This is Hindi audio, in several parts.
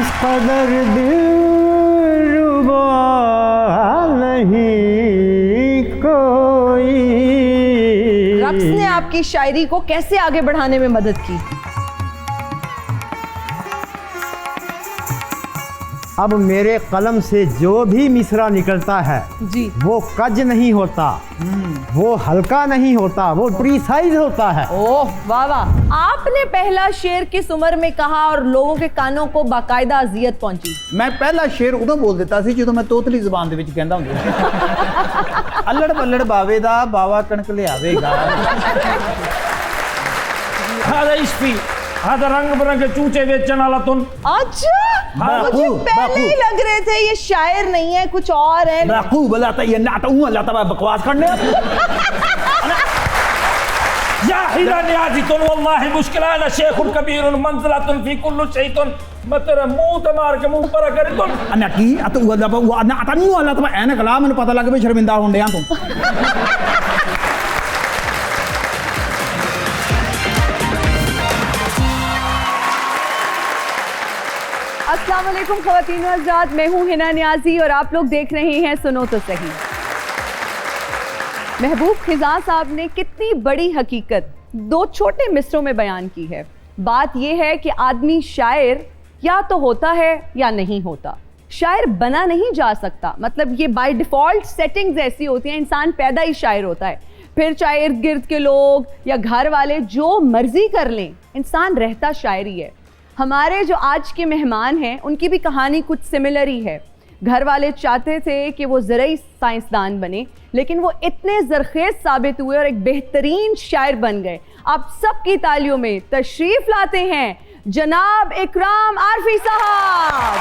इस कदर दिलरुबा नहीं कोई। रक्स ने आपकी शायरी को कैसे आगे बढ़ाने में मदद की? अब मेरे कलम से जो भी मिसरा निकलता है जी, वो कज नहीं होता, वो हल्का नहीं होता, वो प्रीसाइज होता है। ओह वाह वाह। आपने पहला शेर किस उम्र में कहा और लोगों के कानों को बाकायदा अजियत पहुंची? मैं पहला शेर उदों बोल देता सी जो मैं तोतली जुबान दे विच कहंदा हुंदा अल्लड़ बल्लड़ बावे दा बावा कणक लियावेगा। हादा इश्की, हादा रंग बिरंगे चूचे बेचने वाला तुम। अच्छा, मुझे पहले ही लग रहे थे ये शायर नहीं है, कुछ और है। बाकू बुलाता ये नाटा हूं अल्लाह तबा बकवास करने। या हिला नियाजी तुम वल्लाहि मुश्किलाना शेखुन कबीरुन मंज़िलतुन फी कुल्लि शैतुन। मैं तेरे मुंह ते मार के मुंह पर करे तुम। अन्ना की अत वो नाटा नहीं अल्लाह तबा ऐन कला मैंने पता लग पे शर्मिंदा होंडे आ तुम। अस्सलाम वालेकुम ख़वातीन व हज़रात, मैं हूँ हिना नियाज़ी और आप लोग देख रहे हैं सुनो तो सही। महबूब खिज़ा साहब ने कितनी बड़ी हकीकत दो छोटे मिसरों में बयान की है। बात यह है कि आदमी शायर या तो होता है या नहीं होता, शायर बना नहीं जा सकता। मतलब ये बाय डिफ़ॉल्ट सेटिंग्स ऐसी होती हैं, इंसान पैदा ही शायर होता है। फिर चाहे इर्द गिर्द के लोग या घर वाले जो मर्जी कर लें, इंसान रहता शायरी है। हमारे जो आज के मेहमान हैं उनकी भी कहानी कुछ सिमिलर ही है। घर वाले चाहते थे कि वो ज़रूरी साइंसदान बने, लेकिन वो इतने ज़रखेज़ साबित हुए और एक बेहतरीन शायर बन गए। आप सबकी तालियों में तशरीफ़ लाते हैं जनाब इकराम आरफी साहब।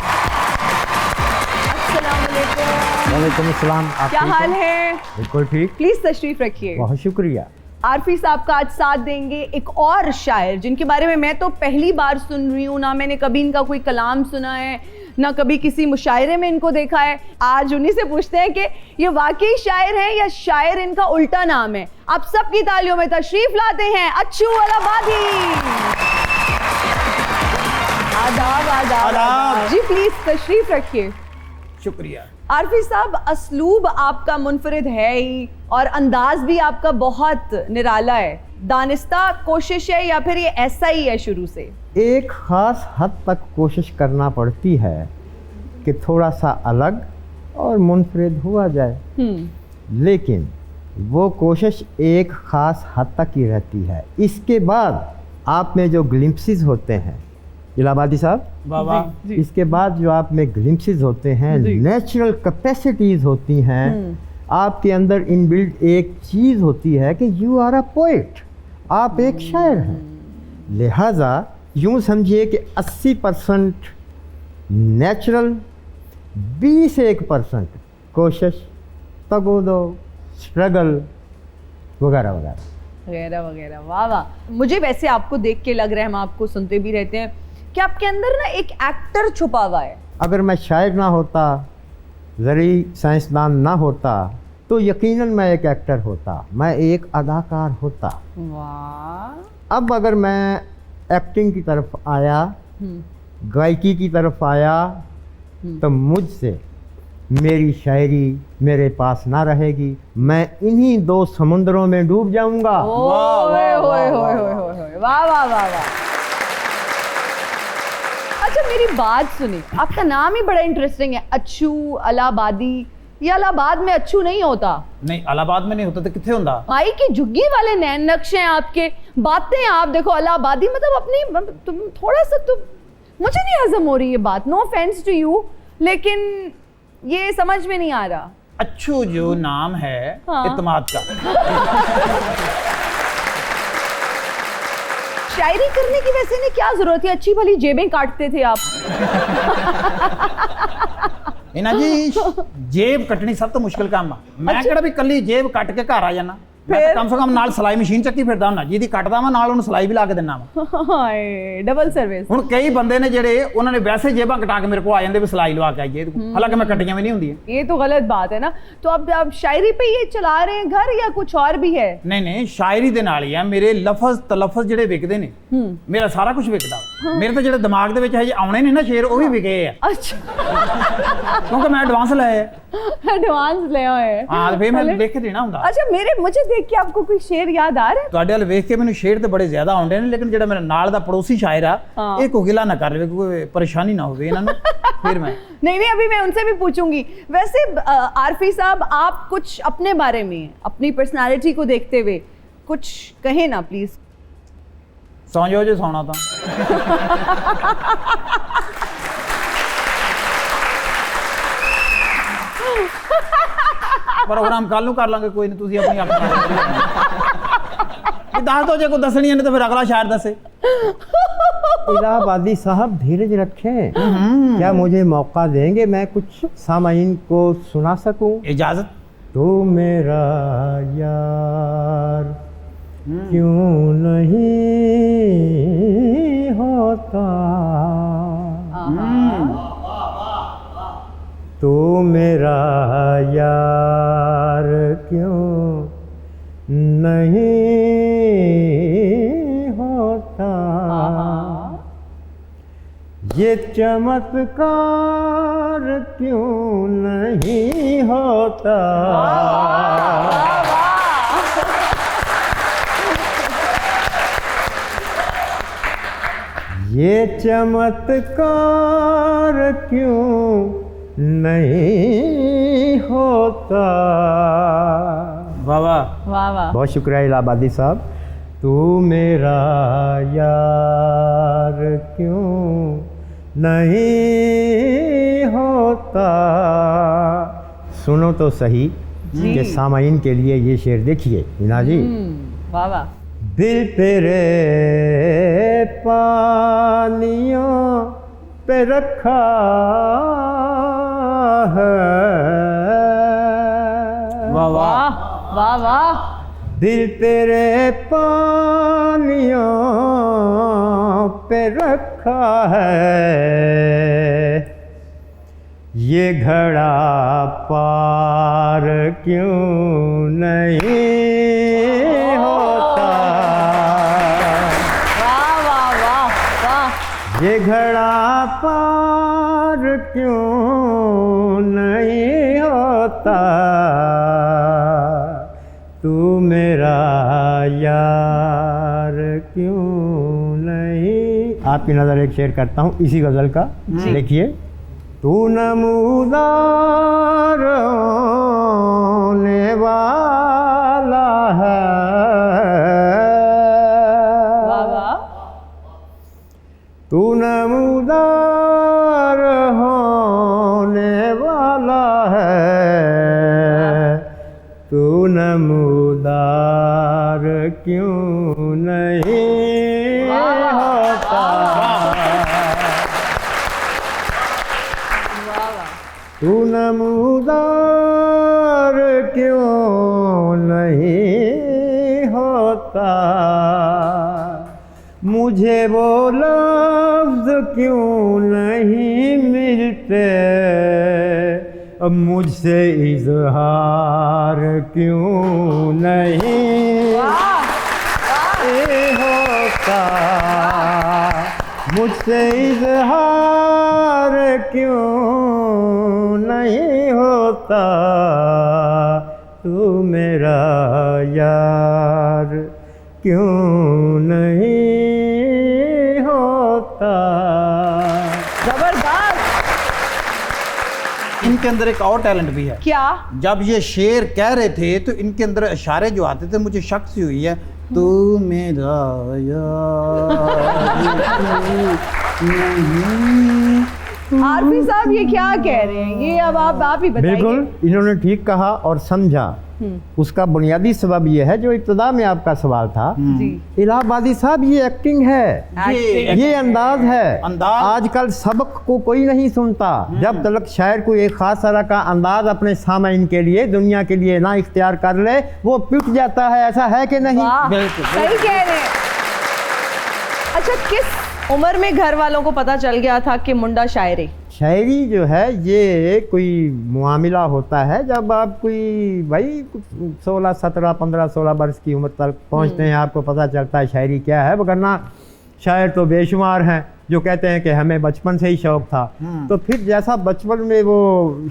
अस्सलाम वालेकुम। वालेकुम अस्सलाम। आप क्या ठीक हाल हैं? है? बिल्कुल ठीक। प्लीज़ तशरीफ़ रखिए। बहुत शुक्रिया। आरफी साहब का आज साथ देंगे एक और शायर जिनके बारे में मैं तो पहली बार सुन रही हूँ, ना मैंने कभी इनका कोई कलाम सुना है, ना कभी किसी मुशायरे में इनको देखा है। आज उन्हीं से पूछते हैं कि ये वाकई शायर हैं या शायर इनका उल्टा नाम है। आप सबकी तालियों में तशरीफ लाते हैं अच्छू अलाहाबादी। आदाब आदाब आदाब। जी प्लीज तशरीफ रखिए। शुक्रिया। आरफी साहब, असलूब आपका मुनफरिद है ही और अंदाज भी आपका बहुत निराला है। दानिस्ता कोशिश है या फिर ये ऐसा ही है शुरू से? एक ख़ास हद तक कोशिश करना पड़ती है कि थोड़ा सा अलग और मुनफरिद हुआ जाए, लेकिन वो कोशिश एक ख़ास हद तक ही रहती है। इसके बाद आप में जो ग्लिम्पसेस होते हैं इलाहाबादी साहब, बाबा इसके बाद जो आप में ग्लिम्पसेस होते हैं, नेचुरल कैपेसिटीज़ होती हैं, आपके अंदर इनबिल्ट एक चीज़ होती है कि यू आर अ पोएट, आप एक शायर हैं। लिहाजा यूँ समझिए कि 80% नेचुरल, 21% कोशिश, तगोदो, स्ट्रगल वगैरह वगैरह वगैरह वगैरह। वाह वाह। मुझे वैसे आपको देख के लग रहा है, हम आपको सुनते भी रहते हैं कि आपके अंदर ना एक एक्टर छुपा हुआ है। अगर मैं शायर ना होता, ज़रूरी साइंसदान ना होता, तो यकीनन मैं एक एक्टर होता, मैं एक अदाकार होता। वाह। अब अगर मैं एक्टिंग की तरफ आया, गायकी की तरफ आया, तो मुझसे मेरी शायरी मेरे पास ना रहेगी, मैं इन्हीं दो समुद्रों में डूब जाऊंगा। वाह वाह वाह वाह। अच्छा मेरी बात सुनिए, आपका नाम ही बड़ा इंटरेस्टिंग है, अच्छू अलाहाबादी। ये इलाहाबाद में अच्छू नहीं होता। नहीं, इलाहाबाद में नहीं होता तो किथे होता? माई की झुग्गी वाले नैन नक्शे हैं आपके, बातें आप देखो इलाहाबादी, मतलब अपनी तुम थोड़ा सा, तुम मुझे नहीं हजम हो रही ये बात, नो ऑफेंस टू यू, लेकिन ये समझ में नहीं आ रहा। अच्छू जो नाम है इत्माद का। शायरी करने की वैसे नहीं क्या जरूरत है, अच्छी भली जेबें काटते थे आप। इना जी जेब कटनी सब तो मुश्किल काम है। मैं अच्छा। केड़ा भी कल्ली जेब कट के घर आ जाना। मैं तो कम से कम नाल सिलाई मशीन ਚੱਕੀ ਫਿਰਦਾ ਹੁੰਨਾ ਜਿਹਦੀ ਕੱਟਦਾ ਮੈਂ ਨਾਲ ਉਹਨੂੰ ਸਿलाई ਵੀ ਲਾ ਕੇ ਦਿੰਨਾ ਵਾ हाय डबल सर्विस। ਹੁਣ ਕਈ ਬੰਦੇ ਨੇ ਜਿਹੜੇ ਉਹਨਾਂ ਨੇ ਵੈਸੇ ਜੇਬਾਂ ਕਟਾ ਕੇ ਮੇਰੇ ਕੋਲ ਆ ਜਾਂਦੇ ਵੀ ਸਿलाई ਲਵਾ ਕੇ ਆਈਏ ਹਾਲਾਂਕਿ ਮੈਂ ਕੱਟੀਆਂ ਵੀ ਨਹੀਂ ਹੁੰਦੀਆਂ ये तो गलत बात है ना। तो अब आप शायरी पे ये चला रहे हैं घर या कुछ और भी है? ਨਹੀਂ ਨਹੀਂ ਸ਼ਾਇਰੀ ਦੇ ਨਾਲ ਹੀ ਆ ਮੇਰੇ ਲਫ਼ਜ਼ ਤਲਫ਼ਜ਼ ਜਿਹੜੇ ਵਿਕਦੇ ਨੇ ਮੇਰਾ ਸਾਰਾ ਕੁਝ ਵਿਕਦਾ ਮੇਰੇ ਤਾਂ ਜਿਹੜੇ ਦਿਮਾਗ ਦੇ ਵਿੱਚ ਹਜੇ ਆਉਣੇ ਨੇ ਨਾ ਸ਼ੇਰ ਉਹ ਵੀ ਵਿਕੇ ਆ अच्छा ਕਿਉਂਕਿ ਮੈਂ ਐਡਵਾਂਸ ਲਏ ਆ एडवांस ले आए। ਹਾਂ ਫੇਰ ਮੈਂ ਲਿਖ ਕੇ ਦੇਣਾ ਹੁੰਦਾ अच्छा मुझे देख के आपको कोई शेर याद आ रहा है? ਤੁਹਾਡੇ ਵੱਲ ਵੇਖ ਕੇ ਮੈਨੂੰ ਸ਼ੇਰ ਤੇ ਬੜੇ ਜ਼ਿਆਦਾ ਆਉਂਦੇ ਨੇ ਲੇਕਿਨ ਜਿਹੜਾ ਮੇਰੇ ਨਾਲ ਦਾ ਪੜੋਸੀ ਸ਼ਾਇਰ ਆ ਇਹ ਕੋਈ ਗਿਲਾ ਨਾ ਕਰ ਲਵੇ ਕੋਈ ਪਰੇਸ਼ਾਨੀ ਨਾ ਹੋਵੇ ਇਹਨਾਂ ਨੂੰ ਫਿਰ ਮੈਂ नहीं अभी मैं उनसे भी पूछूंगी। वैसे आरफी साहब आप कुछ अपने बारे में अपनी पर्सनालिटी को देखते हुए कुछ कहें ना प्लीज। ਸੌਂ ਜਾਓ ਜੇ ਸੌਣਾ ਤਾਂ ਪ੍ਰੋਗਰਾਮ ਕੱਲ ਨੂੰ ਕਰ ਲਾਂਗੇ ਕੋਈ ਨਹੀਂ ਤੁਸੀਂ ਆਪਣੀ ਆਪਣੀ ਇਹ ਦੱਸ ਦੋ ਜੇ ਕੋਈ ਦੱਸਣੀ ਹੈ ਨਹੀਂ ਤਾਂ ਫਿਰ ਅਗਲਾ ਸ਼ਾਇਰ ਦੱਸੇ इलाहाबादी साहब धीरज रखें, क्या मुझे मौका देंगे मैं कुछ सामाइन को सुना सकूं? इजाजत। तो मेरा यार क्यों नहीं होता, तो मेरा यार क्यों नहीं होता, ये चमत्कार क्यों नहीं होता, ये चमत्कार क्यों नहीं होता। वाह वाह वाह वाह। बहुत शुक्रिया इलाहाबादी साहब। तू मेरा यार क्यों नहीं होता। सुनो तो सही कि सामाइन के लिए ये शेर देखिए मीना जी। वाह वाह। दिल तेरे पानियों पे रखा है, वाह वाह वाह वाह। दिल तेरे पानियों पे रखा है, ये घड़ा पार क्यों नहीं होता, वाह वाह वाह वाह। ये घड़ा पार क्यों नहीं होता, तू मेरा यार क्यों नहीं। आपकी नज़र एक शेर करता हूँ इसी गज़ल का, देखिए। तू नमूदार होने वाला है, वाह वाह। तू नमूदार होने वाला है, तू नमूदार क्यों नहीं होता, तू नमूदार क्यों नहीं होता, मुझे वो लफ्ज़ क्यों नहीं मिलते, अब मुझसे इज़हार क्यों नहीं होता, मुझसे इज़हार क्यों नहीं होता, तू मेरा यार क्यों नहीं होता। जबरदस्त। इनके अंदर एक और टैलेंट भी है। क्या? जब ये शेर कह रहे थे तो इनके अंदर इशारे जो आते थे मुझे शक सी हुई है, तू मेरा आरफी साहब ये क्या कह रहे हैं? ये अब आप ही बताइए। बिल्कुल इन्होंने ठीक कहा और समझा उसका बुनियादी सबब ये है जो इब्तदा में आपका सवाल था। जी इलाहाबादी साहब ये एक्टिंग है, ये अंदाज है। अंदाज। आजकल सबक को कोई नहीं सुनता जब तक शायर को एक खास तरह का अंदाज अपने सामईन के लिए, दुनिया के लिए ना इख्तियार कर ले, वो पिट जाता है। ऐसा है कि नहीं? वाह, बिल्कुल, सही कह रहे हैं। अच्छा, किस उम्र में घर वालों को पता चल गया था कि मुंडा शायर है? शायरी जो है ये कोई मामला होता है जब आप कोई भाई 16, 17, 15, 16 वर्ष की उम्र तक पहुंचते हैं, आपको पता चलता है शायरी क्या है। वरना शायर तो बेशुमार हैं जो कहते हैं कि हमें बचपन से ही शौक था। तो फिर जैसा बचपन में वो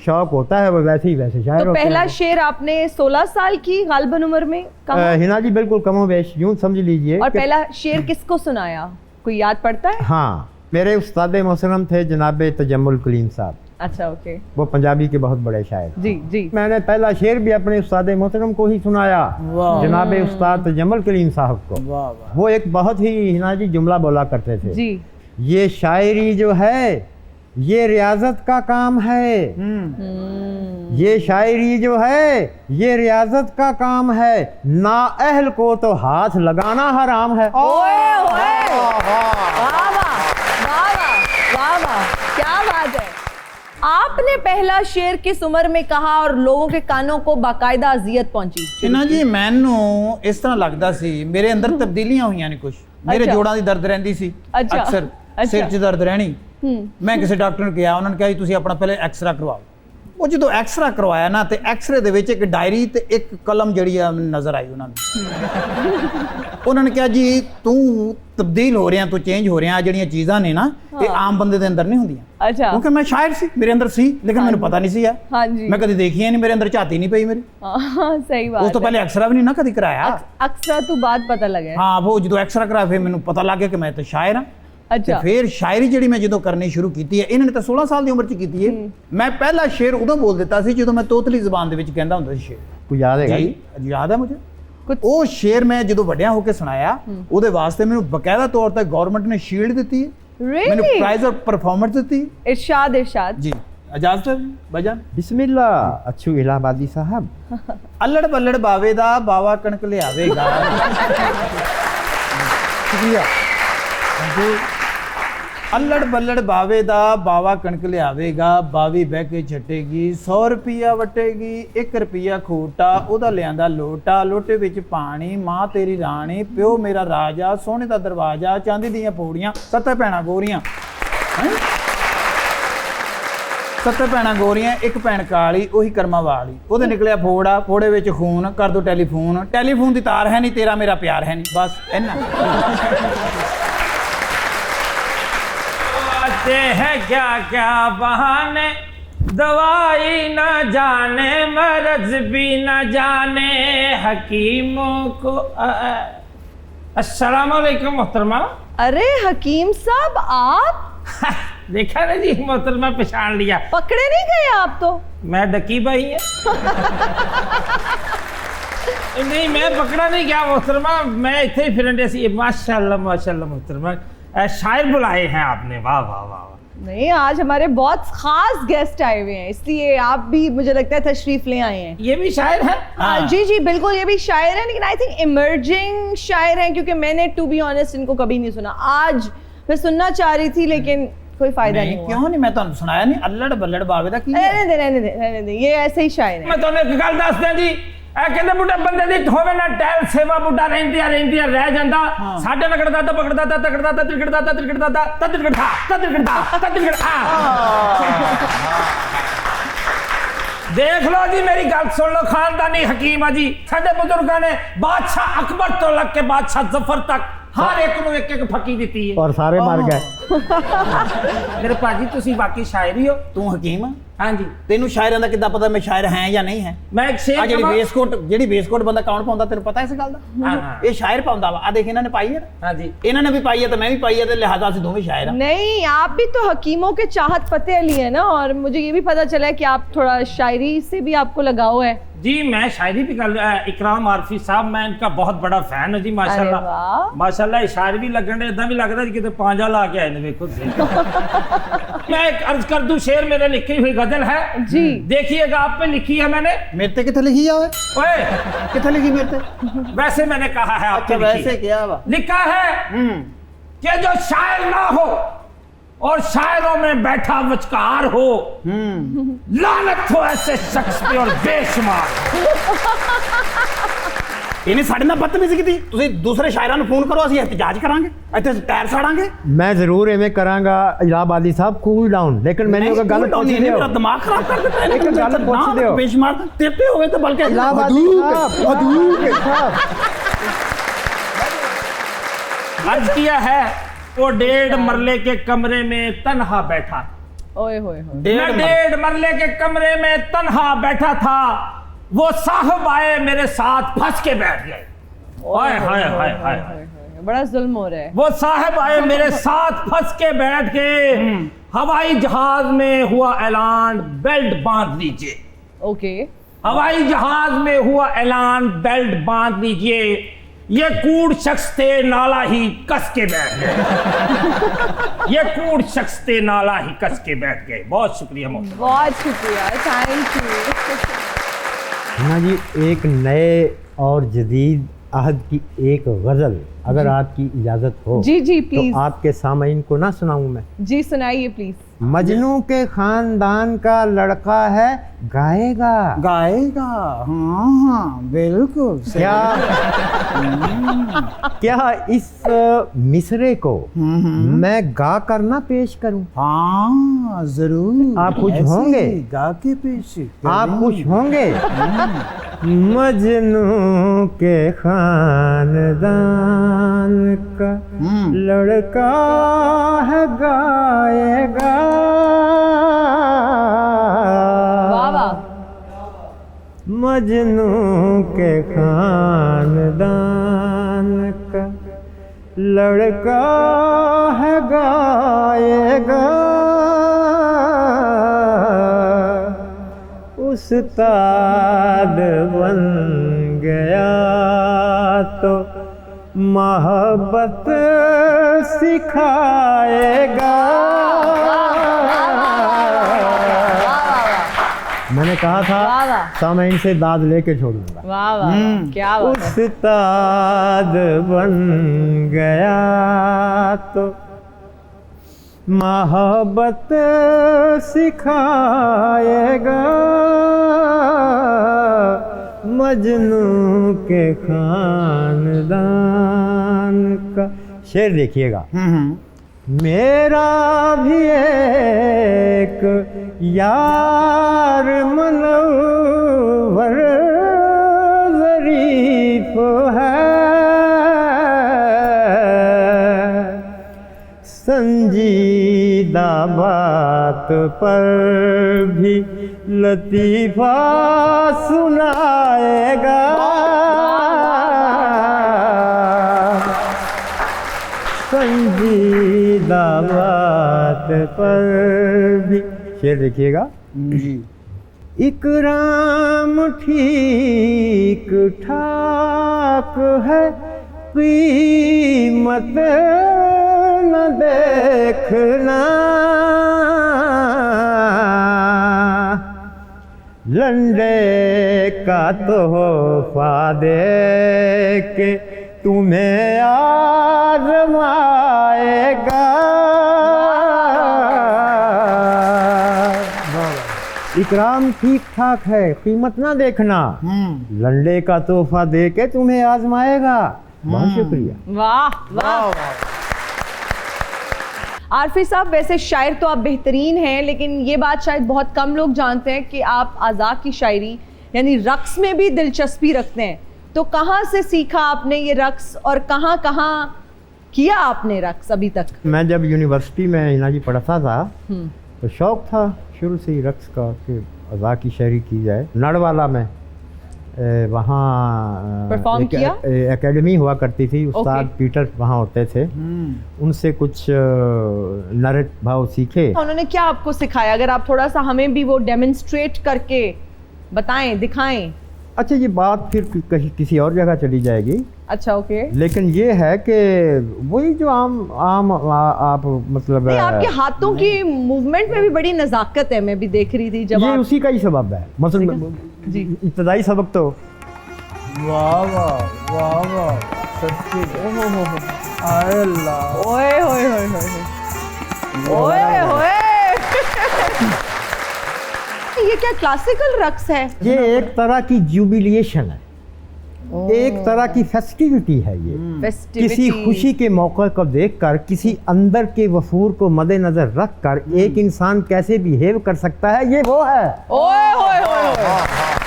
शौक होता है वो वैसे ही वैसे शायर तो होते पहला हैं। शेर आपने 16 साल की गालबन उम्र में कहा, हिना जी बिल्कुल कमोबेश यूं समझ लीजिए और कि- पहला शेर किसको सुनाया, कोई याद पड़ता है? हाँ, मेरे उस्ताद मोहतरम थे जनाब तजम्मुल कलीम साहब, अच्छा, ओके, वो पंजाबी के बहुत बड़े शायर। जी जी। मैंने पहला शेर भी अपने उस्ताद मोहतरम को ही सुनाया, वाह। जनाब उस्ताद तजम्मुल कलीम साहब को। वाह वाह। वो एक बहुत ही हिना जी जुमला बोला करते थे, जी ये शायरी जो है ये रियाजत का काम है, ये शायरी जो है ये रियाजत का काम है, नाअहल को तो हाथ लगाना हराम है। ओए ओए, वाह वाह वाह वाह वाह, क्या बात है। आपने पहला शेर किस उम्र में कहा और लोगों के कानों को बाकायदा अजियत पहुंची? ਇਹਨਾਂ ਜੀ ਮੈਨੂੰ ਇਸ ਤਰ੍ਹਾਂ ਲੱਗਦਾ ਸੀ ਮੇਰੇ ਅੰਦਰ ਤਬਦੀਲੀਆਂ ਹੋਈਆਂ ਨੇ ਕੁਝ। ਮੇਰੇ ਅੱਛਾ। ਜੋੜਾਂ ਦੀ ਦਰਦ ਰਹਿੰਦੀ ਸੀ ਅੱਛਾ। ਅਕਸਰ, ਅੱਛਾ। ਸਿਰ 'ਚ ਦਰਦ ਰਹਿਣੀ। ਮੈਂ ਕਿਸੇ ਡਾਕਟਰ ਨੂੰ ਕਿਹਾ, ਉਹਨਾਂ ਨੇ ਕਿਹਾ ਜੀ ਤੁਸੀਂ ਆਪਣਾ ਪਹਿਲੇ ਐਕਸਰਾ ਕਰਵਾਓ। ਉਹ ਜਦੋਂ ਐਕਸਰਾ ਕਰਵਾਇਆ ਨਾ ਤੇ ਐਕਸਰੇ ਦੇ ਵਿੱਚ ਇੱਕ ਡਾਇਰੀ ਤੇ ਇੱਕ ਕਲਮ ਜਿਹੜੀ ਆ ਮੈਨੂੰ ਨਜ਼ਰ ਆਈ ਉਹਨਾਂ ਨੂੰ। ਉਹਨਾਂ ਨੇ ਕਿਹਾ ਜੀ ਤੂੰ ਤਬਦੀਲ ਹੋ ਰਿਹਾ, ਤੂੰ ਚੇਂਜ ਹੋ ਰਿਹਾ, ਜਿਹੜੀਆਂ ਚੀਜ਼ਾਂ ਨੇ ਨਾ ਇਹ ਆਮ ਬੰਦੇ ਦੇ ਅੰਦਰ ਨਹੀਂ ਹੁੰਦੀਆਂ। अच्छा, ਕਿਉਂਕਿ ਮੈਂ ਸ਼ਾਇਰ ਸੀ, ਮੇਰੇ ਅੰਦਰ ਸੀ ਲੇਕਿਨ ਮੈਨੂੰ ਪਤਾ ਨਹੀਂ ਸੀ ਆ। हाँ जी, ਮੈਂ ਕਦੀ ਦੇਖੀ ਨਹੀਂ, ਮੇਰੇ ਅੰਦਰ ਝਾਤੀ ਨਹੀਂ ਪਈ ਮੇਰੀ। हाँ, सही बात ਉਸ ਤੋਂ है। ਪਹਿਲੇ ਐਕਸਰਾ ਵੀ ਨਹੀਂ ਨਾ ਕਦੀ ਕਰਾਇਆ। अक्सर तो बात पता लगे। ਹਾਂ, ਉਹ ਜਦੋਂ ਐਕਸਰਾ ਕਰਾਇਆ ਫਿਰ ਮੈਨੂੰ ਪਤਾ ਲੱਗ ਗਿਆ ਕਿ ਮੈਂ ਤਾਂ ਸ਼ਾਇਰ ਹਾਂ। ਤੇ अच्छा, ਫਿਰ ਸ਼ਾਇਰੀ ਜਿਹੜੀ ਮੈਂ ਜਦੋਂ ਕਰਨੀ ਸ਼ੁਰੂ ਕੀਤੀ ਹੈ, ਇਹਨਾਂ ਨੇ ਤਾਂ 16 ਸਾਲ ਦੀ ਉਮਰ 'ਚ ਕੀਤੀ ਹੈ। ਮੈਂ ਪਹਿਲਾ ਸ਼ੇਰ ਉਦੋਂ ਬੋਲ ਦਿੱਤਾ ਸੀ ਜਦੋਂ ਮੈਂ ਤੋਤਲੀ ਜ਼ਬਾਨ ਦੇ ਵਿੱਚ ਕਹਿੰਦਾ ਹੁੰਦਾ ਸੀ ਸ਼ੇਰ। कोई याद है? ਜੀ ਯਾਦ ਹੈ ਮੁਝੇ। कुछ ਉਹ ਸ਼ੇਰ ਮੈਂ ਜਦੋਂ ਵੱਡਿਆਂ ਹੋ ਕੇ ਸੁਣਾਇਆ, ਉਹਦੇ ਵਾਸਤੇ ਮੈਨੂੰ ਬਕਾਇਦਾ ਤੌਰ ਤੇ ਗਵਰਨਮੈਂਟ ਨੇ ਸ਼ੀਲਡ ਦਿੱਤੀ ਹੈ, ਮੈਨੂੰ really? ਪ੍ਰਾਈਜ਼ ਔਰ ਪਰਫਾਰਮੈਂਸ ਦਿੱਤੀ ਹੈ। इरशाद इरशाद। ਜੀ ਇਜਾਜ਼ਤ ਹੈ ਬਜਾਨ। बिस्मिल्लाह। अच्छू इलाहाबादी साहब, ਅੱਲੜ ਬੱਲੜ ਬਾਵੇ ਦਾ ਬਾਵਾ ਕਣਕ ਲਿਆਵੇਗਾ। ਸ਼ੁਕਰੀਆ। ਅੱਲੜ ਬੱਲੜ ਬਾਵੇ ਦਾ ਬਾਵਾ ਕਣਕ ਲਿਆਵੇਗਾ, ਬਾਵੀ ਬਹਿ ਕੇ ਛੱਟੇਗੀ, 100 ਰੁਪਿਆ ਵਟੇਗੀ, 1 ਰੁਪਿਆ ਖੋਟਾ, ਉਹਦਾ ਲਿਆਂਦਾ ਲੋਟਾ, ਲੋਟੇ ਵਿੱਚ ਪਾਣੀ, ਮਾਂ ਤੇਰੀ ਰਾਣੀ, ਪਿਓ ਮੇਰਾ ਰਾਜਾ, ਸੋਹਣੇ ਦਾ ਦਰਵਾਜ਼ਾ, ਚਾਂਦੀ ਦੀਆਂ ਪੌੜੀਆਂ, 7 ਭੈਣਾਂ ਗੋਰੀਆਂ। ਹੈਂ? 7 ਭੈਣਾਂ ਗੋਰੀਆਂ, 1 ਭੈਣ ਕਾਲੀ, ਉਹੀ ਕਰਮਾਂ ਵਾਲੀ, ਉਹਦੇ ਨਿਕਲਿਆ ਫੋੜਾ, ਫੋੜੇ ਵਿੱਚ ਖੂਨ, ਕਰ ਦੋ ਟੈਲੀਫੋਨ, ਟੈਲੀਫੋਨ ਦੀ ਤਾਰ ਹੈ ਨਹੀਂ, ਤੇਰਾ ਮੇਰਾ ਪਿਆਰ ਹੈ ਨਹੀਂ। ਬਸ ਇੰਨਾ। आते हैं क्या क्या बहाने, दवाई न जाने मर्ज भी न जाने हकीमों को। अस्सलाम वालेकुम मोहतरमा। अरे हकीम साहब, आप देखा ना जी मोहतरमा, पहचान लिया। पकड़े नहीं गए आप तो? मैं डकी भाई है। नहीं, मैं पकड़ा नहीं गया मोहतरमा, मैं इतने ही फिरन सी। माशाल्लाह माशाल्लाह मोहतरमा, शायर बुलाए हैं आपने, वाह वाह वाह वाह। नहीं, आज हमारे बहुत खास गेस्ट आए हुए हैं, इसलिए आप भी मुझे लगता है तशरीफ ले आए हैं। ये भी शायर है? हाँ। जी जी बिल्कुल, ये भी शायर है, लेकिन आई थिंक इमर्जिंग शायर हैं, क्योंकि मैंने टू बी ऑनेस्ट इनको कभी नहीं सुना। आज मैं सुनना चाह रही थी लेकिन कोई फायदा नहीं हुआ। क्यों नहीं? मैं ਤੁਹਾਨੂੰ ਸੁਣਾਇਆ नहीं ਅੱਲੜ ਬੱਲੜ ਬਾਵੇ ਦਾ ਕੀ ਹੈ? रहने दे रहने दे रहने दे, ये ऐसे ही शायर है। मैं तुम्हें एक गल दस दियां जी, कहते बुढ़े बंदे दी होवे ना टैल सेवा बुढ़ा रहंदियां रह जांदा। साडे नगड़दा ता पकड़दा ता तकड़दा ता त्रिकड़दा ता त्रिकड़दा ता तत्रिकड़ा तत्रिकड़ा तत्रिकड़ा। देख लो जी, मेरी गल सुन लो, खानदानी हकीम है जी। साडे बुजुर्गां ने बादशाह अकबर तो लग के बादशाह जफर तक हर एक नूं एक फकी दित्ती है, और सारे मर गए। मेरे भाजी तुसी वाकई शायर ही हो। ਤੂੰ ਹਕੀਮ ਆ? हाँ जी, ਤੈਨੂੰ ਸ਼ਾਇਰਾਂ ਦਾ ਕਿੱਦਾਂ ਪਤਾ ਮੈਂ ਸ਼ਾਇਰ ਹਾਂ ਜਾਂ ਨਹੀਂ ਹੈ? मैं एक शेर ਆ ਜਿਹੜੀ कहा- ਵੇਸਕੋਟ ਬੰਦਾ ਕੌਣ ਪਾਉਂਦਾ ਤੈਨੂੰ ਪਤਾ ਇਸ ਗੱਲ ਦਾ? हाँ हाँ ਇਹ ਸ਼ਾਇਰ ਪਾਉਂਦਾ ਵਾ। ਆ ਦੇਖ ਇਹਨਾਂ ਨੇ ਪਾਈ ਹੈ, हाँ जी। ਇਹਨਾਂ ਨੇ ਵੀ ਪਾਈ ਹੈ ਤੇ ਮੈਂ ਵੀ ਪਾਈ ਹੈ, ਤੇ ਲਿਹਾਜ਼ਾ ਅਸੀਂ ਦੋਵੇਂ ਸ਼ਾਇਰ ਆ। नहीं, आप भी तो हकीमों के चाहत फतेह अली है ना, और मुझे ये भी पता चला है कि आप थोड़ा शायरी से भी आपको लगाव है। जी मैं शायरी भी कर इकराम आरफी साहब मैं इनका बहुत बड़ा फैन हूं जी माशाल्लाह अरे वाह। माशाल्लाह इशारे भी लगन इदा भी लगदा जी किते पांजा ला के आए ने देखो मैं एक अर्ज कर दूं शेर मेरे लिखी हुई गजल है जी। देखिएगा आप पे लिखी है मैंने मेरे ते किथे लिखी है ओए किथे लिखी मेरे ते वैसे मैंने कहा है आपके अच्छा वैसे क्या वा लिखा है कि जो शायर ना हो और शायरों में बैठा वचकार हो लानत हो ऐसे शख्स पे और बेशुमार ਇਹਨੇ ਸਾਡੇ ਨਾਲ ਬਦਤਮੀਜ਼ੀ ਕੀਤੀ ਤੁਸੀਂ ਦੂਸਰੇ ਸ਼ਾਇਰਾਂ ਨੂੰ ਫੋਨ ਕਰੋ ਅਸੀਂ ਇhtਜਾਜ ਕਰਾਂਗੇ ਇੱਥੇ ਟਾਇਰ ਸਾੜਾਂਗੇ मैं जरूर एवें करांगा इलाहाबादी साहब कूल डाउन लेकिन मैंने वो गल पूछी ਇਹਨੇ दियो ਮੇਰਾ ਦਿਮਾਗ ਖਰਾਬ ਕਰ ਦਿੱਤਾ ਇੱਕ ਗੱਲ ਪੁੱਛ ਦਿਓ। ਬੇਸ਼ੁਮਾਰ ਤੇਤੇ ਹੋਵੇ ਤਾਂ ਬਲਕਿ इलाहाबादी साहब अर्ज किया है वो 1.5 मरले के कमरे में तन्हा बैठा ओए होए होए। मैं 1.5 मरले के कमरे में तन्हा बैठा था वो साहब आए मेरे साथ फंस के बैठ गए हाय हाय हाय हाय बड़ा जुल्म हो रहा है। वो साहब आए मेरे साथ फंस के बैठ गए हवाई जहाज में हुआ ऐलान बेल्ट बांध लीजिए ओके। हवाई जहाज में हुआ ऐलान बेल्ट बांध लीजिए ये कूड़ शख्स थे नाला ही कस के बैठ गए ये कूड़ शख्स थे नाला ही कस के बैठ गए बहुत शुक्रिया मोहतरम बहुत शुक्रिया थैंक यू। हिना जी एक नए और जदीद अहद की एक गज़ल अगर आपकी इजाज़त हो जी जी तो प्लीज आपके सामईन को ना सुनाऊं मैं। जी सुनाइए प्लीज। मजनू के खानदान का लड़का है गाएगा गाएगा हाँ बिल्कुल क्या क्या इस मिसरे को मैं गा कर ना पेश करूं? हाँ जरूर आप खुश ऐसे होंगे? ही गा के पेश आप खुश होंगे? मजनू के खानदान का लड़का है गाएगा वाह वाह। मजनू के खानदान का लड़का है गाएगा उस्ताद बन गया तो मोहब्बत सिखाएगा। मैंने कहा था वाह वाह। सामईन से दाद लेके छोड़ूंगा। वाह वाह क्या बात है। उस्ताद बन गया तो मोहब्बत सिखाएगा मजनू के खानदान का। शेर देखिएगा। मेरा भी एक यार मनव्वर ज़रीफ है संजीदा बात पर भी लतीफ़ा सुनाएगा संजीदा बात पर भी। शेर देखिएगा। इकराम ठीक ठाक है कीमत न देखना लंडे का तोहफा दे के तुम्हें आज़माएगा। इकराम ठीक ठाक है कीमत ना देखना लंडे का तोहफा दे के तुम्हें आजमाएगा। बहुत शुक्रिया। वाह वाह। आरफी साहब वैसे शायर तो आप बेहतरीन हैं लेकिन ये बात शायद बहुत कम लोग जानते हैं कि आप आज़ा की शायरी यानी रक्स में भी दिलचस्पी रखते हैं। तो कहाँ से सीखा आपने ये रक्स और कहाँ कहाँ किया आपने रक्स अभी तक? मैं जब यूनिवर्सिटी में हिना जी पढ़ता था तो शौक़ था शुरू से ही रक्स का कि आज़ा की शायरी की जाए। नड़वाला में वहाँ परफॉर्म किया? एकेडमी हुआ करती थी। उस्ताद पीटर वहाँ होते थे। उनसे कुछ नरेट भाव सीखे। उन्होंने क्या आपको सिखाया? अगर आप थोड़ा सा हमें भी वो डेमोन्स्ट्रेट करके बताएं दिखाएं। अच्छा ये बात फिर कहीं किसी और जगह चली जाएगी, अच्छा ओके। लेकिन ये है कि वही जो आप मतलब नहीं, आपके हाथों की मूवमेंट में भी बड़ी नजाकत है, मैं भी देख रही थी जब ये आप... उसी का ही सबब है, मतलब जी इब्तदाई सबक तो वाह वाह वाह वाह, सच्ची आए अल्लाह। ओए होए होए होए ओए होए ये क्या क्लासिकल रक्स है? ये एक तरह की जुबिलिएशन है, एक तरह की फेस्टिविटी है ये। Festivity। किसी खुशी के मौके को देखकर, किसी अंदर के वफूर को मद्देनजर रखकर एक इंसान कैसे बिहेव कर सकता है, ये वो है। ओए होए होए होए,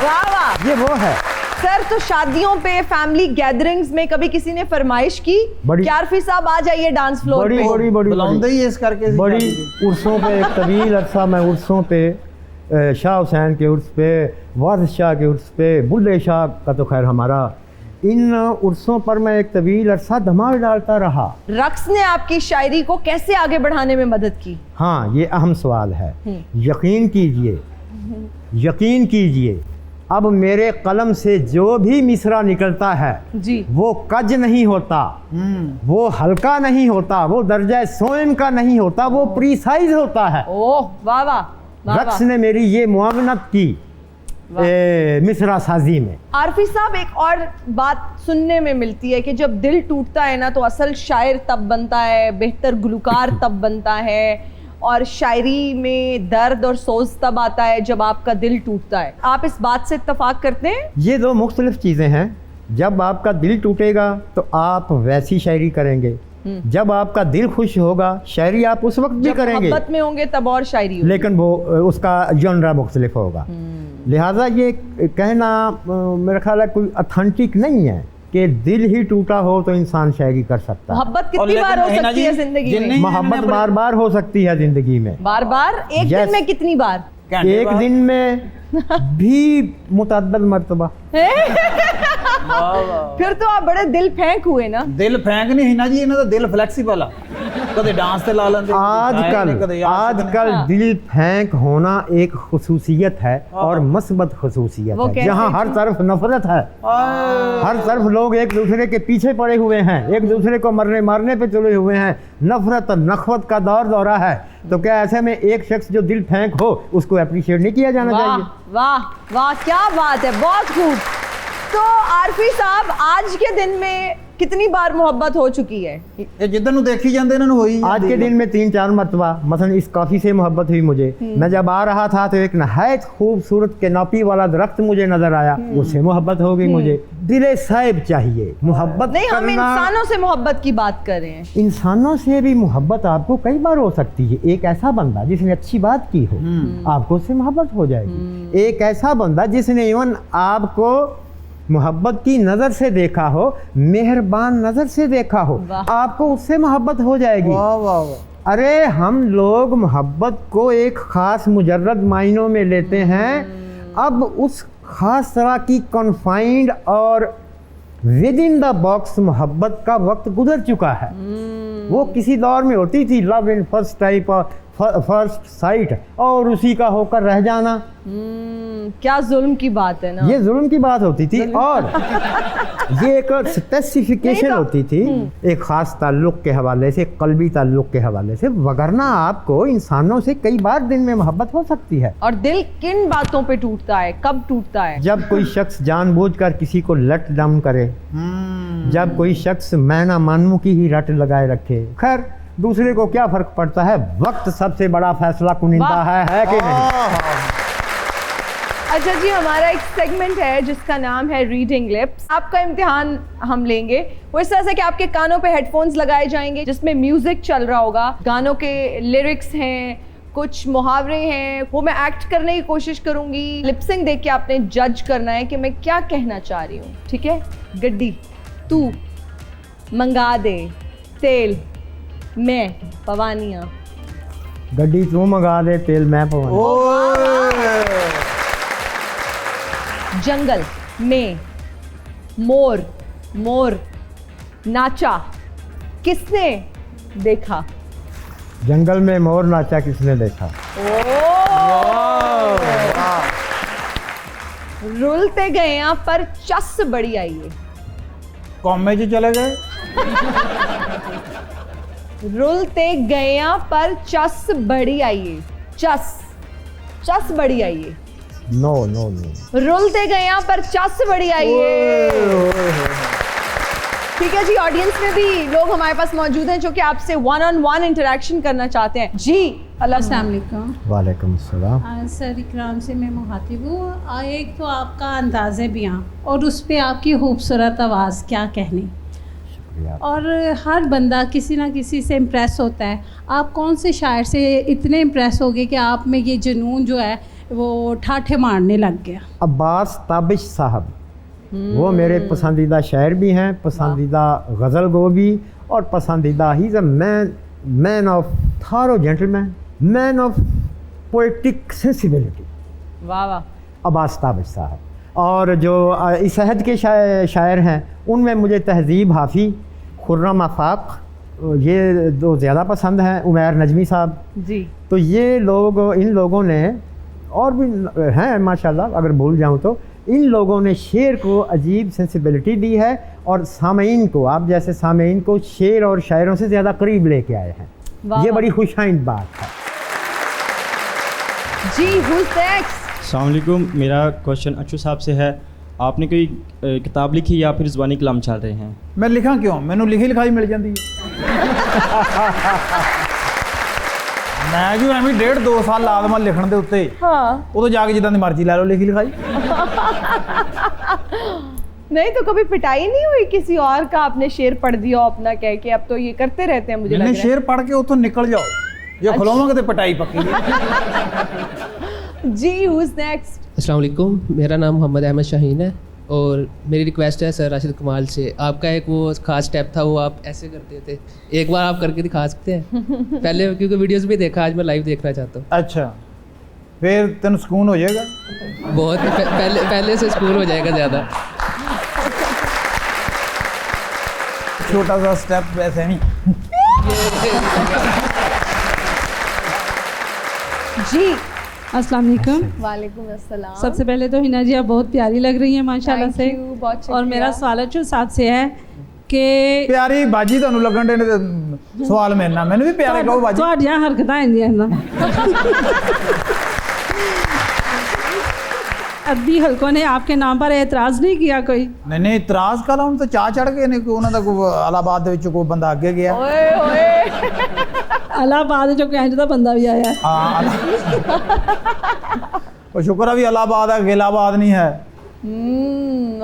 वाह वाह। ये वो है सर, तो शादियों पे, फैमिली गैदरिंग्स में कभी किसी ने फरमाइश की बड़ी- कि आरफी साहब आ जाइए डांस फ्लोर बड़ी पे? बड़ी बड़ी बुलाਉਂਦੇ ही इस करके बड़ी उर्सों पे, एक तवील अरसा मैं उर्सों पे, शाह हुसैन के उर्स पे, वारिस शाह के उर्स पे, बुल्ले शाह का तो खैर हमारा, इन उर्सों पर मैं एक तवील अरसा धमाल डालता रहा। रक्स ने आपकी शायरी को कैसे आगे बढ़ाने में मदद की? हाँ, ये अहम सवाल है। यकीन कीजिए, यकीन कीजिए, अब मेरे कलम से जो भी मिसरा निकलता है जी, वो कज नहीं होता, वो हल्का नहीं होता, वो दर्जा सोएम का नहीं होता, वो प्रीसाइज होता है। ओह वाह वाह वाह रक्स वाह। ने मेरी ये मुआवनत की मिसरा साजी में। आरफी साहब, एक और बात सुनने में मिलती है कि जब दिल टूटता है ना तो असल शायर तब बनता है, बेहतर गुलकार तब बनता है, और शायरी में दर्द और सोज तब आता है जब आपका दिल टूटता है। आप इस बात से इत्तेफाक करते हैं? ये दो मुख्तलिफ चीज़ें हैं। जब आपका दिल टूटेगा तो आप वैसी शायरी करेंगे, जब आपका दिल खुश होगा शायरी आप उस वक्त भी जब करेंगे, मोहब्बत में होंगे तब और शायरी होगी। लेकिन वो उसका जॉनरा मुख्तलिफ होगा। लिहाजा ये कहना मेरा ख्याल है कोई ऑथेंटिक नहीं है कि दिल ही टूटा हो तो इंसान शायरी कर सकता है। मोहब्बत कितनी बार हो सकती है जिंदगी में? मोहब्बत बार बार हो सकती है जिंदगी में। बार बार? एक Yes। दिन में कितनी बार? एक दिन में भी मुतअद्दद मर्तबा। फिर तो आप बड़े दिल फेंक हुए ना। दिल फेंक नहीं है ना जी, इन्हों दिल फ्लैक्सीबल आ, कदे डांस ते ला लेंदे, आजकल दिल फेंक होना एक खुसूसियत है और मस्बत खुसूसियत वो है, कैसे? जहाँ हर तरफ नफरत है, हर तरफ लोग एक दूसरे के पीछे पड़े हुए हैं, एक दूसरे को मारने पे चले हुए हैं, नफरत और नखवत का दौरा है। तो क्या ऐसे में एक शख्स जो दिल फेंक हो उसको अप्रिशिएट नहीं किया जाना वाह चाहिए? वाह वाह, क्या बात है, बहुत खूब। तो आरफी साहब, आज के दिन में कितनी बार मोहब्बत हो चुकी है? ये जिधर नु देखी जाते इन्होंने होई आज के दिन में 3-4 मरतबा। मसलन इस कॉफी से मोहब्बत हुई मुझे। मैं जब आ रहा था तो एक नहायत खूबसूरत कैनोपी वाला दरख्त मुझे नजर आया, उससे मोहब्बत हो गई मुझे। दिले साहिब चाहिए, मोहब्बत नहीं, हम करना। इंसानों से मोहब्बत की बात कर रहे हैं। इंसानों से भी मोहब्बत आपको कई बार हो सकती है। एक ऐसा बंदा जिसने अच्छी बात की हो, आपको उससे मोहब्बत हो जाएगी। एक ऐसा बंदा जिसने इवन आपको मोहब्बत की नज़र से देखा हो, मेहरबान नज़र से देखा हो, आपको उससे मोहब्बत हो जाएगी। वाह वाह वाह। अरे हम लोग मोहब्बत को एक ख़ास मुजर्रद मायनों में लेते हैं। अब उस ख़ास तरह की कॉन्फाइंड और विद इन द बॉक्स मोहब्बत का वक्त गुजर चुका है। वो किसी दौर में होती थी love in first type first sight, और उसी का होकर रह जाना। क्या जुल्म की बात है ना। ये जुल्म की बात होती थी, और ये एक स्पेसिफिकेशन नहीं तो- होती थी एक ख़ास ताल्लुक़ के हवाले से, कल्बी ताल्लुक़ के हवाले से। वगरना आपको इंसानों से कई बार दिन में मोहब्बत हो सकती है। और दिल किन बातों पे टूटता है, कब टूटता है? जब कोई शख्स जानबूझकर किसी को लट डाउन करे, जब कोई शख्स मैं ना मानूं की ही रट लगाए रखे। खैर, दूसरे को क्या फर्क पड़ता है, वक्त सबसे बड़ा फैसला कुनिंदा है कि नहीं? अच्छा जी, हमारा एक सेगमेंट है जिसका नाम है रीडिंग लिप्स। आपका इम्तिहान हम लेंगे वो इस तरह से कि आपके कानों पे हेडफोन्स लगाए जाएंगे जिसमें म्यूजिक चल रहा होगा, गानों के लिरिक्स हैं, कुछ मुहावरे हैं, वो मैं एक्ट करने की कोशिश करूंगी। लिपसिंग देख के आपने जज करना है कि मैं क्या कहना चाह रही हूँ, ठीक है? गड्डी तू मंगा दे तेल, मैं पवानियाँ। गड्डी तू मंगा दे तेल मैं पवानियाँ। जंगल में मोर मोर नाचा, किसने देखा? जंगल में मोर नाचा किसने देखा? रुलते गए यहाँ पर चस बड़ी आई है। कॉमे च चले गए। रुलते गए यहाँ पर चस बड़ी आई है। चस बड़ी आई है। No no no. रुलते गए यहाँ पर चस बड़ी आई है। ठीक है जी, ऑडियंस में भी लोग हमारे पास मौजूद हैं जो कि आपसे 1-on-1 इंटरेक्शन करना चाहते हैं। जी अस्सलाम वालेकुम। वालेकुम अस्सलाम। सर इकराम से मैं मुखातिब हूँ। एक तो आपका अंदाज़े बयां और उस पे आपकी खूबसूरत आवाज़, क्या कहने। शुक्रिया। और हर बंदा किसी ना किसी से इम्प्रेस होता है। आप कौन से शायर से इतने इम्प्रेस हो गए कि आप में ये जुनून जो है वो ठाठे मारने लग गया। अब्बास ताबिश साहब, वो मेरे पसंदीदा शायर भी हैं, पसंदीदा गज़ल गो भी, और पसंदीदा ही मैन ऑफ थारो gentleman, man of poetic sensibility. वाह वाह। अब्बास ताबिश साहब। और जो इस सहज के शायर हैं उनमें मुझे तहज़ीब हाफ़ी, खुर्रम आफाक, ये दो ज़्यादा पसंद हैं। उमैर नजमी साहब जी। तो ये लोग, इन लोगों ने, और भी हैं माशाल्लाह, अगर भूल जाऊं तो, इन लोगों ने शेर को अजीब सेंसिबिलिटी दी है और सामईन को, आप जैसे सामईन को शेर और शायरों से ज़्यादा करीब लेके आए हैं। वाह ये वाह। बड़ी खुशाइंद बात है। जी who's next? अस्सलाम वालेकुम। मेरा क्वेश्चन अच्छू साहब से है। आपने कोई किताब लिखी या फिर ज़ुबानी कलाम चल रहे हैं? मैं लिखा क्यों, मैनू लिखी लिखाई मिल जाती है। मैं जो ਐਵੇਂ 1.5-2 ਸਾਲ ਲਾ ਦੇਵਾਂ ਲਿਖਣ ਦੇ ਉੱਤੇ, हाँ। ਉਦੋਂ ਜਾ ਕੇ ਜਿੱਦਾਂ ਦੀ ਮਰਜ਼ੀ ਲੈ ਲਓ ਲਿਖੀ ਲਿਖਾਈ। नहीं तो कभी पिटाई नहीं हुई किसी और का, आपने शेर पढ़ दिया हो अपना कह के? अब तो ये करते रहते हैं मुझे लग मैंने रहा शेर पढ़ के ਉੱਥੋਂ ਨਿਕਲ ਜਾਓ, ਜੇ ਖਲੋਵਾਂਗੇ ਤੇ ਪਟਾਈ ਪੱਕੀ। है। जी who's next? अस्सलाम वालेकुम। मेरा नाम मोहम्मद अहमद शाहीन है और मेरी रिक्वेस्ट है सर राशिद कमाल से, आपका एक वो खास स्टेप था, वो आप ऐसे करते थे, एक बार आप करके दिखा सकते हैं? पहले क्योंकि वीडियोस भी देखा, आज मैं लाइव देखना चाहता हूँ। अच्छा, फिर तेन सुकून हो जाएगा। बहुत पहले से स्कूल हो जाएगा ज़्यादा। छोटा सा स्टेप वैसे नहीं। जी अस्सलाम वालेकुम। वालेकुम अस्सलाम। सबसे पहले तो हिना जी आप बहुत प्यारी लग रही हैं माशाल्लाह Thank से। you, बहुत और मेरा शुक्रिया। सवाल अच्छू साहब से है कि प्यारी बाजी ਤੁਹਾਨੂੰ ਲੱਗਣ ਦੇ ਨੇ ਤੇ ਸਵਾਲ ਮੇਰੇ ਨਾਲ, ਮੈਨੂੰ ਵੀ ਪਿਆਰੇ ਕਹੋ ਬਾਜੀ। ਤੁਹਾਡੀਆਂ ਹਰਕਤਾਂ ਇੰਨੀਆਂ ਨਾ अद्दी हल्कों ने आपके नाम पर एतराज़ नहीं किया कोई? नहीं नहीं, इतराज करा ਹੁਣ ਤਾਂ ਚਾਹ ਚੜ ਗਏ ਨੇ ਕਿ ਉਹਨਾਂ ਦਾ ਕੋਈ ਇਲਾਹਾਬਾਦ ਦੇ ਵਿੱਚ ਕੋਈ ਬੰਦਾ ਅੱਗੇ ਗਿਆ। ओए ओए। इलाहाबाद जो कैंट का बंदा भी आया है। हाँ, और शुक्र है भी इलाहाबाद है, गिलाबाद नहीं है।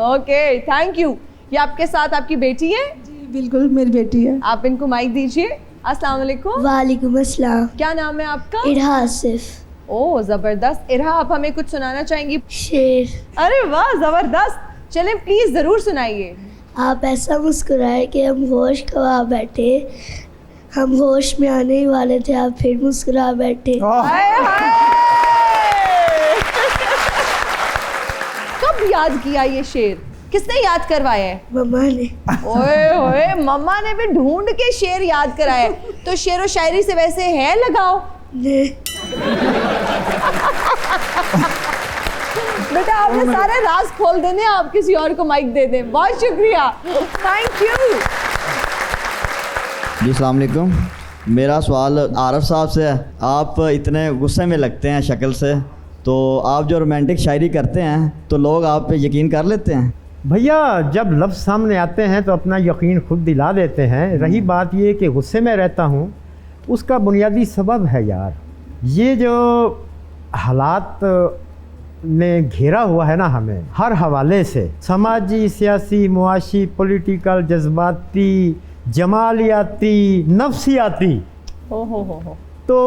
Okay thank you. ये आपके साथ आपकी बेटी है? जी बिल्कुल मेरी बेटी है। आप इनको माइक दीजिए। अस्सलाम वालेकुम। वालेकुम अस्सलाम। क्या नाम है आपका? इरहा आसिफ। ओह जबरदस्त। इरहा, आप हमें कुछ सुनाना चाहेंगी? शेर। अरे वाह जबरदस्त, चलें प्लीज जरूर सुनाइए। आप ऐसा मुस्कुराए कि हम होश गवा बैठे, हम होश में आने ही वाले थे, आप फिर मुस्कुरा बैठे। हाय हाय। कब याद किया ये शेर? किसने याद करवाया है? मम्मा ने। ओए ओए, मम्मा ने भी ढूंढ के शेर याद कराया है। तो शेर व शायरी से वैसे है लगाओ? ने। बेटा आपने सारे राज खोल देने, आप किसी और को माइक दे दें। बहुत शुक्रिया, थैंक यू। जी अस्सलाम वालेकुम। मेरा सवाल आरफ साहब से है। आप इतने गुस्से में लगते हैं शक्ल से, तो आप जो रोमांटिक शायरी करते हैं तो लोग आप पे यकीन कर लेते हैं? भैया जब लफ्ज़ सामने आते हैं तो अपना यकीन खुद दिला देते हैं। रही बात ये कि गुस्से में रहता हूँ, उसका बुनियादी सबब है यार, ये जो हालात ने घेरा हुआ है ना हमें हर हवाले से, समाजी, सियासी, मुआशी, पॉलिटिकल, जज्बाती, जमालियाती, नफ्सियाती, हो। तो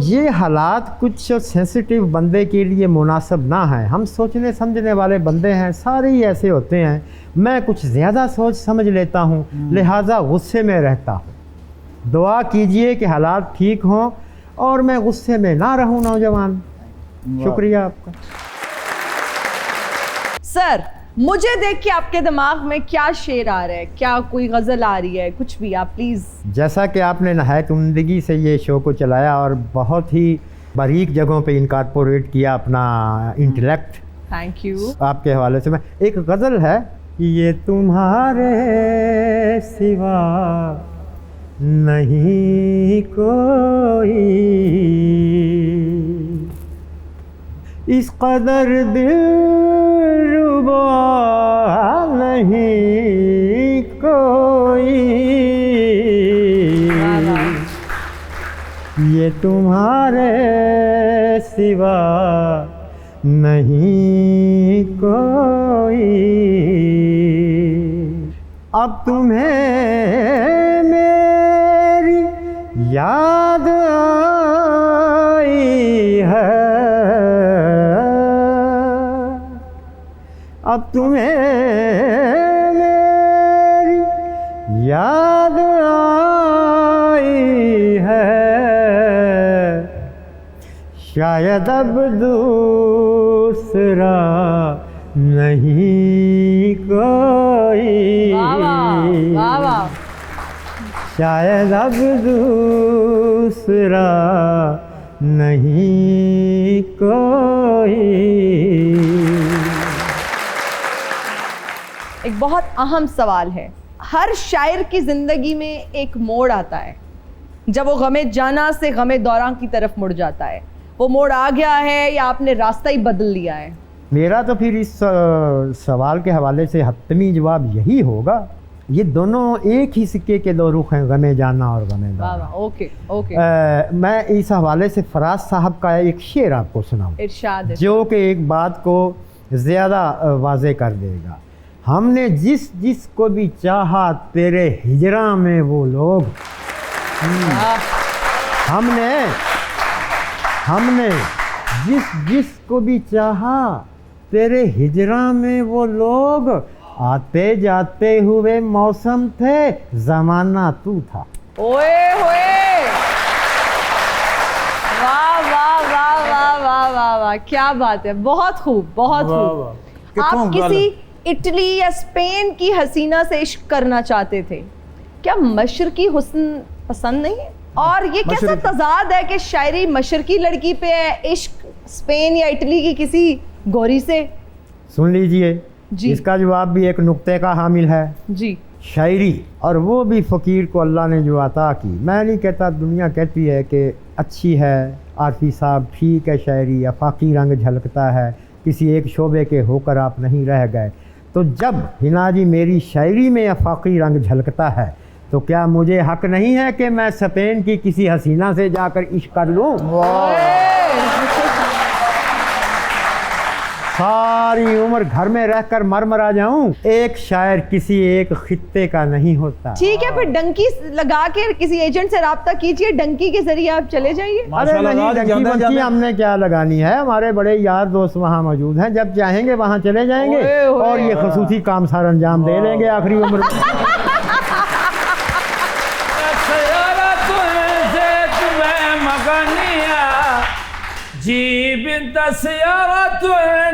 ये हालात कुछ सेंसिटिव बंदे के लिए मुनासिब ना है। हम सोचने समझने वाले बंदे हैं, सारे ही ऐसे होते हैं। मैं कुछ ज़्यादा सोच समझ लेता हूँ, लिहाजा गुस्से में रहता हूँ। दुआ कीजिए कि हालात ठीक हों और मैं गुस्से में ना रहूँ नौजवान। शुक्रिया आपका। सर मुझे देख के आपके दिमाग में क्या शेर आ रहा है? क्या कोई गज़ल आ रही है? कुछ भी आप प्लीज़। जैसा कि आपने नहायत उम्दगी से ये शो को चलाया और बहुत ही बारीक जगहों पे इनकॉर्पोरेट किया अपना इंटेलेक्ट, थैंक यू। आपके हवाले से मैं एक गज़ल है कि ये तुम्हारे सिवा नहीं कोई, इस कदर दिलरुबा नहीं कोई, ये तुम्हारे सिवा नहीं कोई। अब तुम्हें मेरी याद आई है, अब तुम्हें मेरी याद आई है, शायद अब दूसरा नहीं कोई, वाह वाह, शायद अब दूसरा नहीं कोई। एक बहुत अहम सवाल है, हर शायर की जिंदगी में एक मोड़ आता है जब वो गमे जाना से गमे दौरान की तरफ मुड़ जाता है। वो मोड़ आ गया है या आपने रास्ता ही बदल लिया है? मेरा तो फिर इस सवाल के हवाले से हतमी जवाब यही होगा, ये दोनों एक ही सिक्के के दो रुख हैं, गमे जाना और गमे दौरान। Okay okay. मैं इस हवाले से फराज साहब का एक शेर आपको सुनाऊं, इरशाद। जो कि एक बात को ज़्यादा वाज़े कर देगा। हमने जिस जिस को भी चाहा तेरे हिजरा में वो लोग, हमने जिस जिस को भी चाहा तेरे हिजरा में वो लोग, आते जाते हुए मौसम थे ज़माना तू था। ओए होए, वाह वाह वाह वाह वाह वाह वाह, क्या बात है, बहुत खूब बहुत खूब। आप किसी इटली या स्पेन की हसीना से इश्क करना चाहते थे, क्या मशरकी हुस्न पसंद नहीं है? और ये कैसा तजाद है कि शायरी मशरकी लड़की पे है, इश्क स्पेन या इटली की किसी गोरी से? सुन लीजिए जी। इसका जवाब भी एक नुक्ते का हामिल है जी। शायरी, और वो भी फ़कीर को अल्लाह ने जो अता की। मैं नहीं कहता, दुनिया कहती है कि अच्छी है, आरफी साहब ठीक है, शायरी अफाकी रंग झलकता है, किसी एक शोबे के होकर आप नहीं रह गए। तो जब हिना जी मेरी शायरी में अफाकी रंग झलकता है, तो क्या मुझे हक नहीं है कि मैं स्पेन की किसी हसीना से जाकर इश्क कर लूँ? सारी उम्र घर में रहकर मर मरा जाऊं, एक शायर किसी एक खित्ते का नहीं होता। ठीक है, फिर डंकी लगा के किसी एजेंट से राब्ता कीजिए, डंकी के जरिए आप चले जाइए। अरे नहीं, डंकी बंकी हमने क्या लगानी है, हमारे बड़े यार दोस्त वहाँ मौजूद हैं, जब चाहेंगे वहाँ चले जाएंगे और ये खसूसी काम सार अंजाम दे लेंगे आखिरी उम्र में। जी बिंत सयारत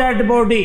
dead body.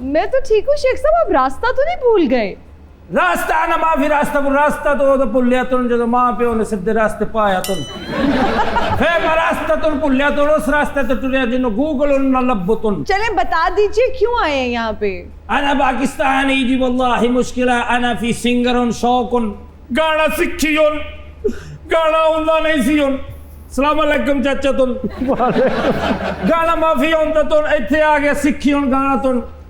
मैं तो ठीक हूँ शेख साहब, आप रास्ता तो नहीं भूल गए? रास्ता ना माफी रास्ता तो भुलिया तुम जो माँ प्यो ने सीधे रास्ते पाया तुम फिर मैं रास्ता तुम भुलिया तो उस रास्ते तो टुरिया जिन्हों गूगल न लब्बो तुम। चले बता दीजिए क्यों आए हैं यहाँ पे? अना पाकिस्तानी जी वल्लाही मुश्किल है, अना फी सिंगर शौकुन गाना सीखी गाना उन्दा नहीं सी सलाम अलैकुम चाचा तुम गाना माफी होता तुम इत्थे आ गया सीखी गाना तुम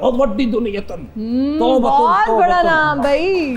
बहुत बड़ी दुनिया तो बहुत बड़ा नाम भाई।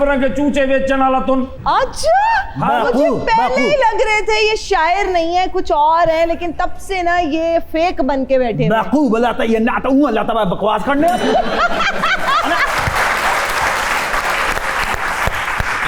बिरंगे चूचे बेचने वाला तुम। अच्छा, मुझे पहले ही लग रहे थे ये शायर नहीं है कुछ और है, लेकिन तब से ना ये फेक बन के बैठे बेवकूफ लाता ये नाता हूं लाता बकवास करने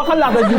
वखला बजू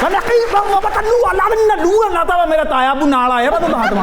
कने कई बार बता लू ला तब मेरा ताया अबू नाल आया बता बात में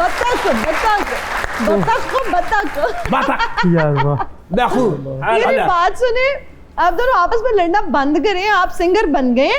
बतख यार वाह देखो मेरी बात सुने आप दोनों आपस में लड़ना बंद करें आप सिंगर बन गए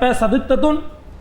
पैसा दित्ततुन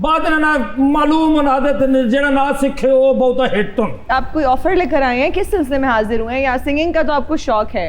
बाद ना मालूम आदत जेड़ा ना सीखे वो बहुत हिट आप कोई ऑफर लेकर आए हैं किस सिलसिले में हाजिर हुए हैं या सिंगिंग का तो आपको शौक है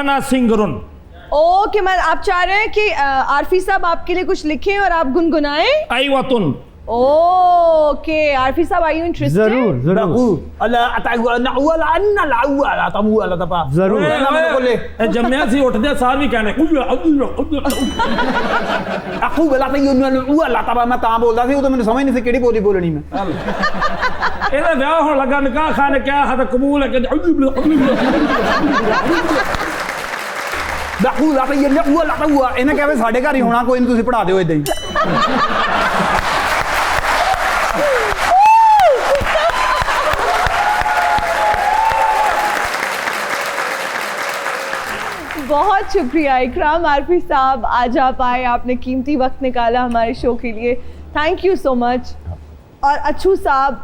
अना सिंगरुन ओके मैं आप चाह रहे हैं कि आरफी साहब आपके लिए कुछ लिखें और आप गुनगुनाएं अयवतुन ओके आरफी साहब आई यू इंटरेस्टेड जरूर जरूर अल्लाह अता वला अन्न ला वला तम वला तपा जरूर जम्मिया सी उठदे सार भी कहने अखू वला तय वला तपा मैं ता बोलदा सी वो तो मैंने समझ नहीं सी केड़ी बोली बोलनी मैं ਇਹਦਾ ਵਿਆਹ ਹੋਣ ਲੱਗਾ ਨਿਕਾਹ ਖਾਨ ਕਿਹਾ ਹਦ ਕਬੂਲ ਹੈ ਕਿ दाखू ला तय वला तय ਇਹਨੇ ਕਹਵੇ ਸਾਡੇ ਘਰ ਹੀ ਹੋਣਾ ਕੋਈ ਨਹੀਂ ਤੁਸੀਂ ਪੜਾ ਦਿਓ ਇਦਾਂ ਹੀ बहुत शुक्रिया इकराम आरफी साहब आज आप आए आपने कीमती वक्त निकाला हमारे शो के लिए थैंक यू सो मच और अच्छू साहब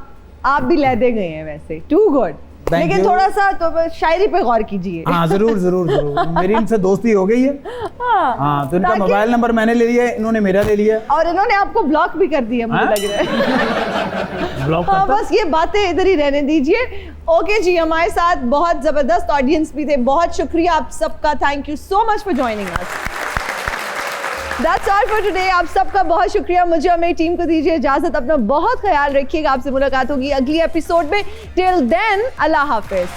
आप भी लहदे गए हैं वैसे टू गुड लेकिन थोड़ा सा तो शायरी पे गौर कीजिए हाँ जरूर जरूर जरूर मेरी इनसे दोस्ती हो गई है हाँ तो इनका मोबाइल नंबर मैंने ले लिया है इन्होंने मेरा ले लिया और इन्होंने आपको ब्लॉक भी कर दिया मुझे लग रहा है हाँ बस ये बातें इधर ही रहने दीजिए ओके जी हमारे साथ बहुत जबरदस्त ऑडियंस भी थे बहुत शुक्रिया आप सबका thank you so much for joining us That's all for today. आप सबका बहुत शुक्रिया मुझे और मेरी टीम को दीजिए इजाजत अपना बहुत ख्याल रखिएगा आपसे मुलाकात होगी अगली एपिसोड में टिल देन अल्लाह हाफिज